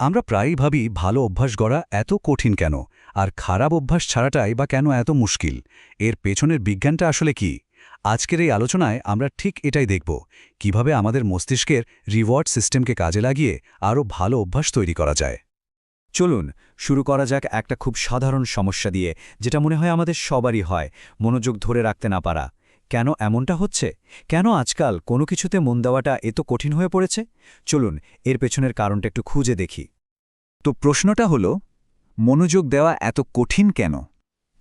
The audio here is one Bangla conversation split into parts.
আমরা প্রায়ই ভাবি ভালো অভ্যাস গড়া এত কঠিন কেন, আর খারাপ অভ্যাস ছাড়াটাই বা কেন এত মুশকিল। এর পেছনের বিজ্ঞানটা আসলে কি? আজকের এই আলোচনায় আমরা ঠিক এটাই দেখব, কিভাবে আমাদের মস্তিষ্কের রিওয়ার্ড সিস্টেমকে কাজে লাগিয়ে আরও ভালো অভ্যাস তৈরি করা যায়। চলুন শুরু করা যাক একটা খুব সাধারণ সমস্যা দিয়ে, যেটা মনে হয় আমাদের সবারই হয়, মনোযোগ ধরে রাখতে না পারা। কেন এমনটা হচ্ছে? কেন আজকাল কোনো কিছুতে মন দেওয়াটা এত কঠিন হয়ে পড়েছে? চলুন এর পেছনের কারণটা একটু খুঁজে দেখি। তো প্রশ্নটা হলো, মনোযোগ দেওয়া এত কঠিন কেন?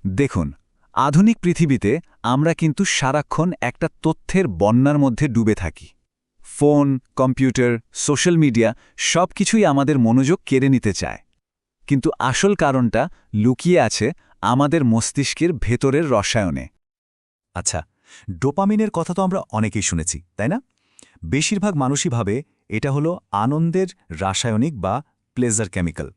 দেখুন, আধুনিক পৃথিবীতে আমরা কিন্তু সারাক্ষণ একটা তথ্যের বন্যার মধ্যে ডুবে থাকি। ফোন, কম্পিউটার, সোশ্যাল মিডিয়া সব কিছুই আমাদের মনোযোগ কেড়ে নিতে চায়। কিন্তু আসল কারণটা লুকিয়ে আছে আমাদের মস্তিষ্কের ভেতরের রসায়নে। আচ্ছা, ডোপামিনের কথা তো আমরা অনেকেই শুনেছি, তাই না? বেশিরভাগ মানুষই ভাবে এটা হলো আনন্দের রাসায়নিক বা প্লেজার কেমিক্যাল।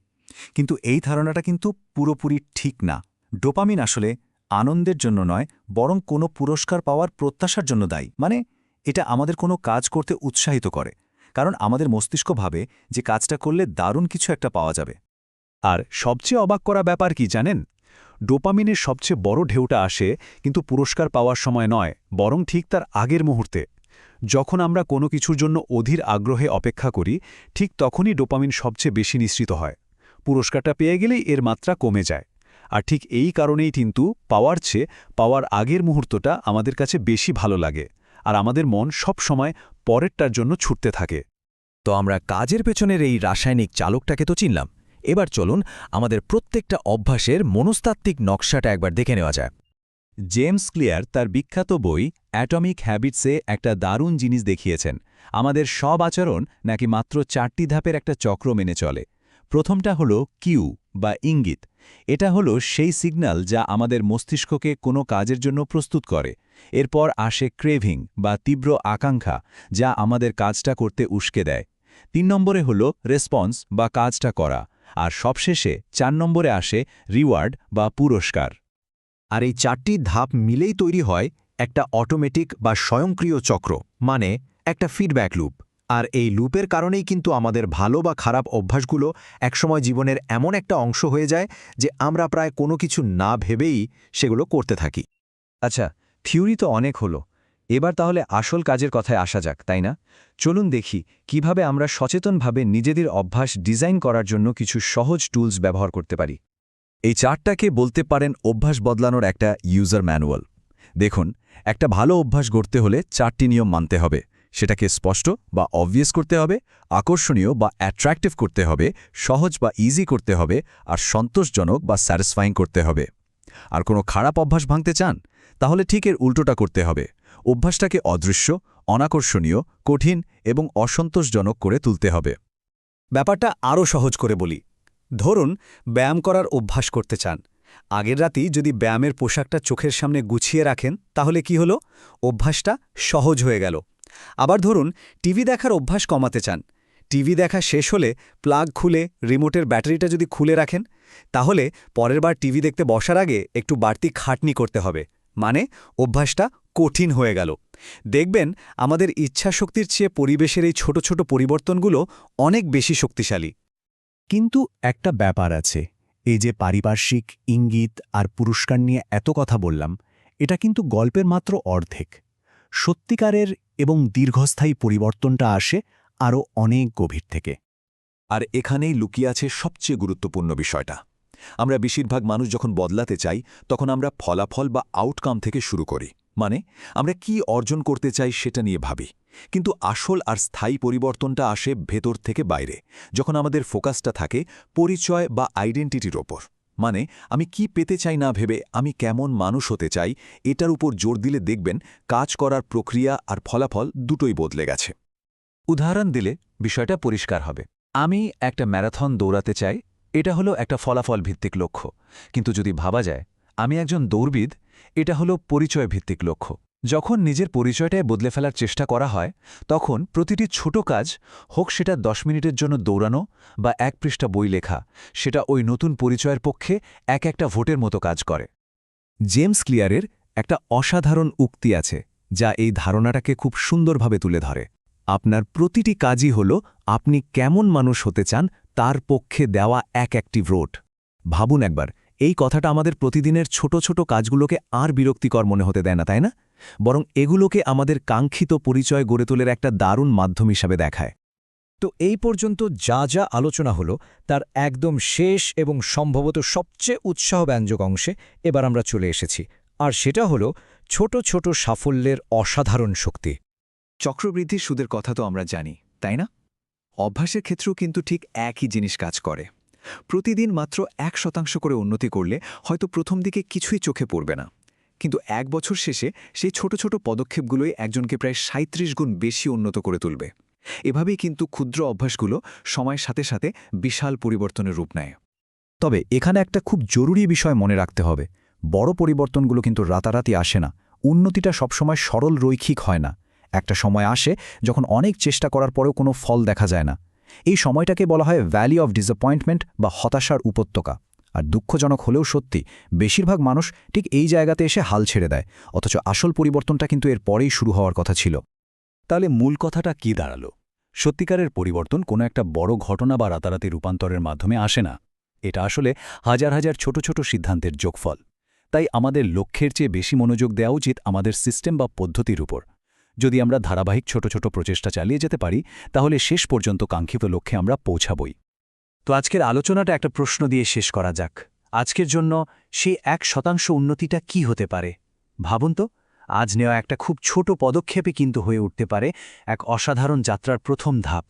কিন্তু এই ধারণাটা কিন্তু পুরোপুরি ঠিক না। ডোপামিন আসলে আনন্দের জন্য নয়, বরং কোনো পুরস্কার পাওয়ার প্রত্যাশার জন্য দায়ী। মানে এটা আমাদের কোনো কাজ করতে উৎসাহিত করে, কারণ আমাদের মস্তিষ্ক ভাবে যে কাজটা করলে দারুণ কিছু একটা পাওয়া যাবে। আর সবচেয়ে অবাক করা ব্যাপার কি জানেন? ডোপামিনের সবচেয়ে বড় ঢেউটা আসে কিন্তু পুরস্কার পাওয়ার সময় নয়, বরং ঠিক তার আগের মুহূর্তে। যখন আমরা কোনো কিছুর জন্য অধীর আগ্রহে অপেক্ষা করি, ঠিক তখনই ডোপামিন সবচেয়ে বেশি নিঃসৃত হয়। পুরস্কারটা পেয়ে গেলেই এর মাত্রা কমে যায়। আর ঠিক এই কারণেই কিন্তু পাওয়ার আগের মুহূর্তটা আমাদের কাছে বেশি ভালো লাগে, আর আমাদের মন সব সময় পরেরটার জন্য ছুটতে থাকে। তো আমরা কাজের পেছনের এই রাসায়নিক চালকটাকে তো চিনলাম। এবার চলুন আমাদের প্রত্যেকটা অভ্যাসের মনস্তাত্ত্বিক নকশাটা একবার দেখে নেওয়া যায়। জেমস ক্লিয়ার তার বিখ্যাত বই অ্যাটমিক হ্যাবিটসে একটা দারুণ জিনিস দেখিয়েছেন। আমাদের সব আচরণ নাকি মাত্র 4টি ধাপের একটা চক্র মেনে চলে। প্রথমটা হলো কিউ বা ইঙ্গিত। এটা হলো সেই সিগন্যাল যা আমাদের মস্তিষ্ককে কোনো কাজের জন্য প্রস্তুত করে। এরপর আসে ক্রেভিং বা তীব্র আকাঙ্ক্ষা, যা আমাদের কাজটা করতে উস্কে দেয়। 3 নম্বরে হলো রেসপন্স বা কাজটা করা। আর সবশেষে 4 নম্বরে আসে রিওয়ার্ড বা পুরস্কার। আর এই 4টি ধাপ মিলেই তৈরি হয় একটা অটোমেটিক বা স্বয়ংক্রিয় চক্র, মানে একটা ফিডব্যাক লুপ। আর এই লুপের কারণেই কিন্তু আমাদের ভালো বা খারাপ অভ্যাসগুলো একসময় জীবনের এমন একটা অংশ হয়ে যায় যে আমরা প্রায় কোনো কিছু না ভেবেই সেগুলো করতে থাকি। আচ্ছা, থিওরি তো অনেক হলো, এবার তাহলে আসল কাজের কথায় আসা যাক, তাই না? চলুন দেখি কিভাবে আমরা সচেতনভাবে নিজেদের অভ্যাস ডিজাইন করার জন্য কিছু সহজ টুলস ব্যবহার করতে পারি। এই চার্টটাকে বলতে পারেন অভ্যাস বদলানোর একটা ইউজার ম্যানুয়াল। দেখুন, একটা ভালো অভ্যাস গড়তে হলে 4টি নিয়ম মানতে হবে। সেটাকে স্পষ্ট বা অবভিয়াস করতে হবে, আকর্ষণীয় বা অ্যাট্রাক্টিভ করতে হবে, সহজ বা ইজি করতে হবে, আর সন্তোষজনক বা স্যাটিসফাইং করতে হবে। আর কোনো খারাপ অভ্যাস ভাঙতে চান, তাহলে ঠিক এর উল্টোটা করতে হবে। অভ্যাসটাকে অদৃশ্য, অনাকর্ষণীয়, কঠিন এবং অসন্তোষজনক করে তুলতে হবে। ব্যাপারটা আরও সহজ করে বলি। ধরুন, ব্যায়াম করার অভ্যাস করতে চান। আগের রাতেই যদি ব্যায়ামের পোশাকটা চোখের সামনে গুছিয়ে রাখেন, তাহলে কি হলো? অভ্যাসটা সহজ হয়ে গেল। আবার ধরুন, টিভি দেখার অভ্যাস কমাতে চান। টিভি দেখা শেষ হলে প্লাগ খুলে রিমোটের ব্যাটারিটা যদি খুলে রাখেন, তাহলে পরের বার টিভি দেখতে বসার আগে একটু বাড়তি খাটনি করতে হবে। মানে অভ্যাসটা কঠিন হয়ে গেল। দেখবেন, আমাদের ইচ্ছাশক্তির চেয়ে পরিবেশের এই ছোট ছোট পরিবর্তনগুলো অনেক বেশি শক্তিশালী। কিন্তু একটা ব্যাপার আছে, এই যে পারিপার্শ্বিক ইঙ্গিত আর পুরস্কার নিয়ে এত কথা বললাম, এটা কিন্তু গল্পের মাত্র অর্ধেক। সত্যিকারের এবং দীর্ঘস্থায়ী পরিবর্তনটা আসে আরও অনেক গভীর থেকে। আর এখানেই লুকিয়ে আছে সবচেয়ে গুরুত্বপূর্ণ বিষয়টা। আমরা বেশিরভাগ মানুষ যখন বদলাতে চাই, তখন আমরা ফলাফল বা আউটকাম থেকে শুরু করি। মানে আমরা কি অর্জন করতে চাই সেটা নিয়ে ভাবি। কিন্তু আসল আর স্থায়ী পরিবর্তনটা আসে ভেতর থেকে বাইরে, যখন আমাদের ফোকাসটা থাকে পরিচয় বা আইডেন্টিটির ওপর। মানে আমি কি পেতে চাই না ভেবে আমি কেমন মানুষ হতে চাই, এটার উপর জোর দিলে দেখবেন কাজ করার প্রক্রিয়া আর ফলাফল দুটোই বদলে গেছে। উদাহরণ দিলে বিষয়টা পরিষ্কার হবে। আমি একটা ম্যারাথন দৌড়াতে চাই, এটা হলো একটা ফলাফল ভিত্তিক লক্ষ্য। কিন্তু যদি ভাবা যায় আমি একজন দৌড়বিদ, এটা হলো পরিচয় ভিত্তিক লক্ষ্য। যখন নিজের পরিচয়টাই বদলে ফেলার চেষ্টা করা হয়, তখন প্রতিটি ছোট কাজ, হোক সেটা 10 মিনিটের জন্য দৌড়ানো বা 1 পৃষ্ঠা বই লেখা, সেটা ওই নতুন পরিচয়ের পক্ষে একটা ভোটের মতো কাজ করে। জেমস ক্লিয়ারের একটা অসাধারণ উক্তি আছে, যা এই ধারণাটাকে খুব সুন্দরভাবে তুলে ধরে। আপনার প্রতিটি কাজই হল আপনি কেমন মানুষ হতে চান তার পক্ষে দেওয়া এক অ্যাক্টিভ রোড। ভাবুন একবার, এই কথাটা আমাদের প্রতিদিনের ছোট ছোট কাজগুলোকে আর বিরক্তিকর মনে হতে দেয় না, তাই না? বরং এগুলোকে আমাদের কাঙ্ক্ষিত পরিচয় গড়ে তোলার একটা দারুণ মাধ্যম হিসাবে দেখায়। তো এই পর্যন্ত যা যা আলোচনা হলো তার একদম শেষ এবং সম্ভবত সবচেয়ে উৎসাহব্যঞ্জক অংশে এবার আমরা চলে এসেছি, আর সেটা হলো ছোট ছোট সাফল্যের অসাধারণ শক্তি। চক্রবৃদ্ধি সুদের কথা তো আমরা জানি, তাই না? অভ্যাসের ক্ষেত্রেও কিন্তু ঠিক একই জিনিস কাজ করে। প্রতিদিন মাত্র 1% করে উন্নতি করলে হয়তো প্রথম দিকে কিছুই চোখে পড়বে না, কিন্তু 1 বছর শেষে সেই ছোট ছোট পদক্ষেপগুলোই একজনকে প্রায় 37 গুণ বেশি উন্নত করে তুলবে। এভাবেই কিন্তু ক্ষুদ্র অভ্যাসগুলো সময়ের সাথে সাথে বিশাল পরিবর্তনের রূপ নেয়। তবে এখানে একটা খুব জরুরি বিষয় মনে রাখতে হবে, বড় পরিবর্তনগুলো কিন্তু রাতারাতি আসে না। উন্নতিটা সবসময় সরল রৈখিক হয় না। একটা সময় আসে যখন অনেক চেষ্টা করার পরেও কোনো ফল দেখা যায় না। এই সময়টাকে বলা হয় ভ্যালি অফ ডিসঅ্যাপয়েন্টমেন্ট বা হতাশার উপত্যকা। আর দুঃখজনক হলেও সত্যি, বেশিরভাগ মানুষ ঠিক এই জায়গাতে এসে হাল ছেড়ে দেয়, অথচ আসল পরিবর্তনটা কিন্তু এর পরেই শুরু হওয়ার কথা ছিল। তাহলে মূল কথাটা কি দাঁড়ালো? সত্যিকারের পরিবর্তন কোনো একটা বড় ঘটনা বা রাতারাতি রূপান্তরের মাধ্যমে আসে না। এটা আসলে হাজার হাজার ছোট ছোট সিদ্ধান্তের যোগফল। তাই আমাদের লক্ষ্যের চেয়ে বেশি মনোযোগ দেওয়া উচিত আমাদের সিস্টেম বা পদ্ধতির উপর। যদি আমরা ধারাবাহিক ছোট ছোট প্রচেষ্টা চালিয়ে যেতে পারি, তাহলে শেষ পর্যন্ত কাঙ্ক্ষিত লক্ষ্যে আমরা পৌঁছাবই। তো আজকের আলোচনাটা একটা প্রশ্ন দিয়ে শেষ করা যাক। আজকের জন্য সেই 1% উন্নতিটা কি হতে পারে? ভাবুন তো, আজ নেওয়া একটা খুব ছোট পদক্ষেপে কিন্তু হয়ে উঠতে পারে এক অসাধারণ যাত্রার প্রথম ধাপ।